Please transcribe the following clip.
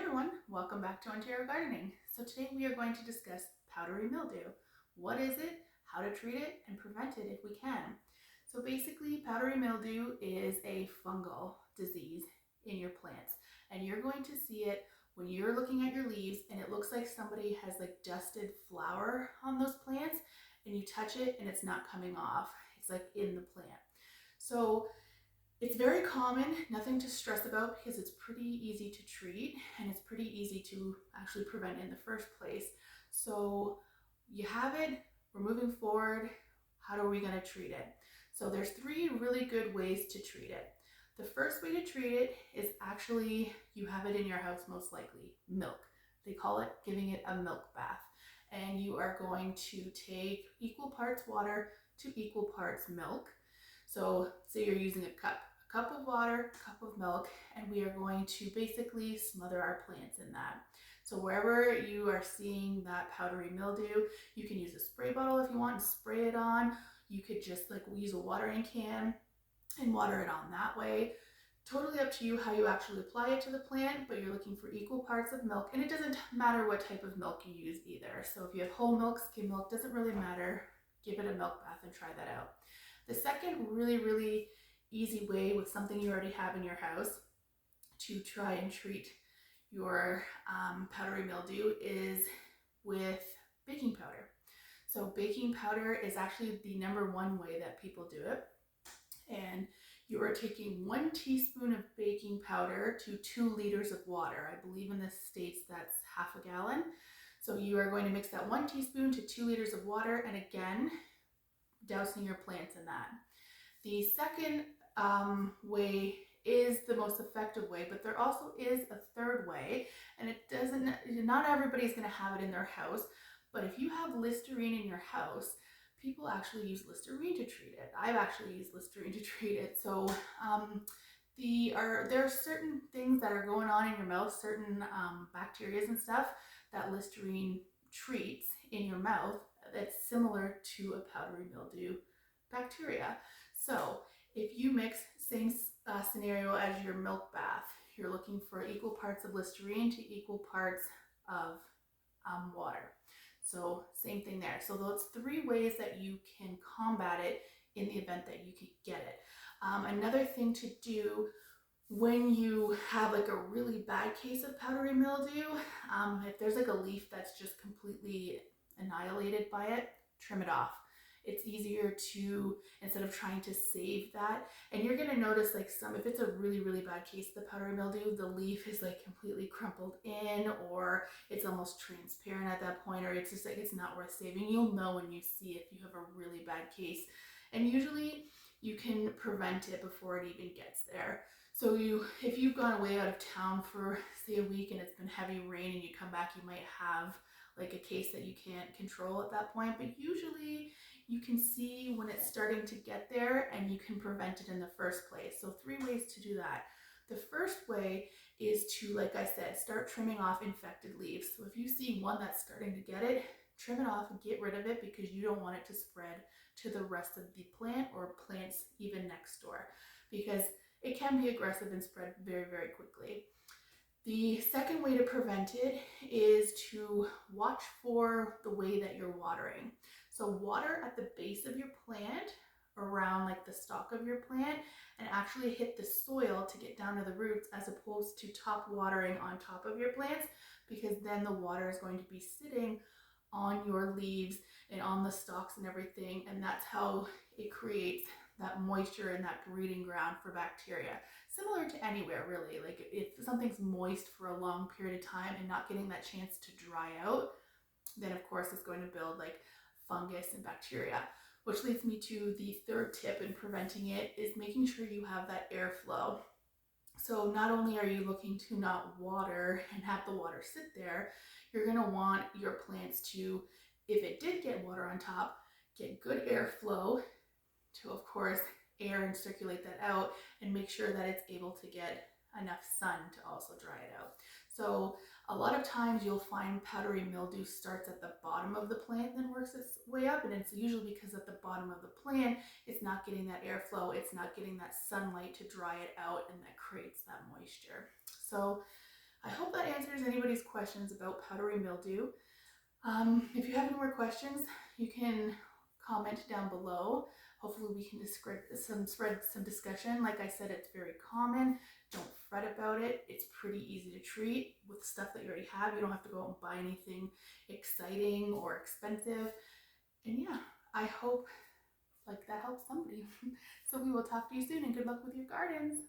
everyone, welcome back to Ontario Gardening. So today we are going to discuss powdery mildew. What is it, how to treat it, and prevent it if we can. So basically, powdery mildew is a fungal disease in your plants, and you're going to see it when you're looking at your leaves and it looks like somebody has like dusted flour on those plants, and you touch it and it's not coming off. It's like in the plant. So it's very common, nothing to stress about because it's pretty easy to treat and it's pretty easy to actually prevent in the first place. So you have it, we're moving forward. How are we going to treat it? So there's three really good ways to treat it. The first way to treat it is actually, you have it in your house most likely, milk. They call it giving it a milk bath. And you are going to take equal parts water to equal parts milk. So say you're using a cup of water, a cup of milk, and we are going to basically smother our plants in that. So wherever you are seeing that powdery mildew, you can use a spray bottle if you want and spray it on. You could just like use a watering can and water it on that way. Totally up to you how you actually apply it to the plant, but you're looking for equal parts of milk, and it doesn't matter what type of milk you use either. So if you have whole milk, skim milk, doesn't really matter. Give it a milk bath and try that out. The second really easy way with something you already have in your house to try and treat your powdery mildew is with baking powder. So baking powder is actually the #1 way that people do it. And you are taking 1 teaspoon of baking powder to 2 liters of water. I believe in the States that's half a gallon. So you are going to mix that 1 teaspoon to 2 liters of water, and again, dousing your plants in that. The second way is the most effective way, but there also is a third way, and not everybody's going to have it in their house, but if you have Listerine in your house, people actually use Listerine to treat it. I've actually used Listerine to treat it. So there are certain things that are going on in your mouth, certain bacteria and stuff that Listerine treats in your mouth that's similar to a powdery mildew bacteria. So if you mix, same scenario as your milk bath, you're looking for equal parts of Listerine to equal parts of water. So same thing there. So those 3 ways that you can combat it in the event that you could get it. Another thing to do when you have like a really bad case of powdery mildew, if there's like a leaf that's just completely annihilated by it, trim it off. It's easier to, instead of trying to save that, and you're going to notice like if it's a really bad case of the powdery mildew, the leaf is like completely crumpled in, or it's almost transparent at that point, or it's just like it's not worth saving. You'll know when you see if you have a really bad case, and usually you can prevent it before it even gets there. So if you've gone away out of town for say a week and it's been heavy rain and you come back, you might have like a case that you can't control at that point, but usually you can see when it's starting to get there and you can prevent it in the first place. So 3 ways to do that. The first way is to, like I said, start trimming off infected leaves. So if you see one that's starting to get it, trim it off and get rid of it because you don't want it to spread to the rest of the plant or plants even next door, because it can be aggressive and spread very quickly. The second way to prevent it is to watch for the way that you're watering. So water at the base of your plant, around like the stalk of your plant, and actually hit the soil to get down to the roots, as opposed to top watering on top of your plants, because then the water is going to be sitting on your leaves and on the stalks and everything, and that's how it creates that moisture and that breeding ground for bacteria. Similar to anywhere really, like if something's moist for a long period of time and not getting that chance to dry out, then of course it's going to build like fungus and bacteria. Which leads me to the third tip in preventing it, is making sure you have that airflow. So not only are you looking to not water and have the water sit there, you're going to want your plants to, if it did get water on top, get good airflow to, of course, air and circulate that out, and make sure that it's able to get enough sun to also dry it out. So a lot of times you'll find powdery mildew starts at the bottom of the plant and then works its way up, and it's usually because at the bottom of the plant it's not getting that airflow, it's not getting that sunlight to dry it out, and that creates that moisture. So I hope that answers anybody's questions about powdery mildew. If you have any more questions, you can comment down below. Hopefully we can spread some discussion. Like I said, it's very common. Don't fret about it. It's pretty easy to treat with stuff that you already have. You don't have to go out and buy anything exciting or expensive. And yeah, I hope like that helps somebody. So we will talk to you soon, and good luck with your gardens.